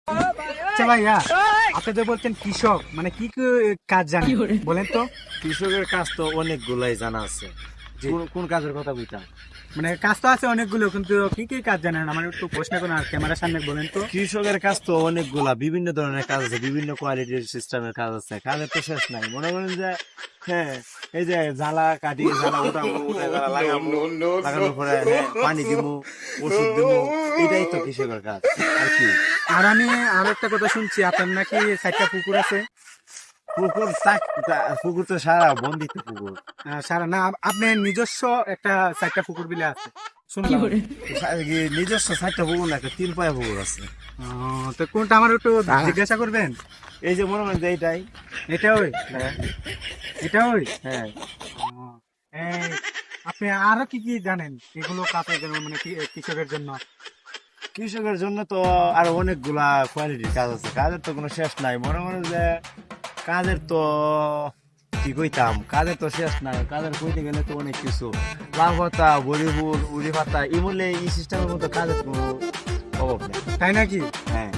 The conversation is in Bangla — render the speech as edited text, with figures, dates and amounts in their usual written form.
আচ্ছা ভাইয়া, আপনি তো বলছেন কৃষক, মানে কি কি কাজ জানেন বলেন তো? কৃষকের কাজ তো অনেকগুলাই জানা আছে। জি। কোন কোন কাজের কথা বুঝতাম? মানে কাজ তো আছে অনেকগুলো, কিন্তু কি কি কাজ জানেন আমার একটু প্রশ্ন করেন আর ক্যামেরার সামনে বলেন তো। কৃষকের কাজ তো অনেকগুলা, বিভিন্ন ধরনের কাজ আছে, বিভিন্ন কোয়ালিটির সিস্টেমের কাজ আছে, কাজের তো শেষ নাই। মনে করেন যে হ্যাঁ, এই যে জ্বালা কাটি, জ্বালা উঠাবো, উঠে জ্বালা লাগাবো, লাগানোর পরে হ্যাঁ পানি দিবো, ওষুধ দিবো, এটাই তো কৃষকের কাজ। আর কি? আর আমি আরো একটা কথা শুনছি, আপনার নাকি 4টা পুকুর আছে। পুকুর পুকুর তো সারা বন্দিত পুকুর। সারা না, আপনার নিজস্ব একটা 4টা পুকুর বিলে আছে শুনলাম। নিজস্ব 4টা পুকুর না, একটা 3 পায়া পুকুর আছে। তো কোনটা আমার একটু জিজ্ঞাসা করবেন? এই যে মনে করেন যে এইটাই। এটা ওই, হ্যাঁ এটা ওই। হ্যাঁ। এই, আপনি আরো কি কি জানেন এগুলো কাজের জন্য, মানে কৃষকের জন্য? কৃষকের জন্য তো আরো অনেকগুলা কোয়ালিটির কাজ আছে, কাজের তো কোনো শেষ নাই। মনে করেন যে কাজের তো কি কইতাম, কাজের তো শেষ নাই। কাজের কইতে গেলে তো অনেক কিছু, লাভ পাতা, বড়িপুর, উড়ি পাতা, এই বললে এই সিস্টেমের মতো কাজের কোনো অভাব নেই। তাই নাকি? হ্যাঁ।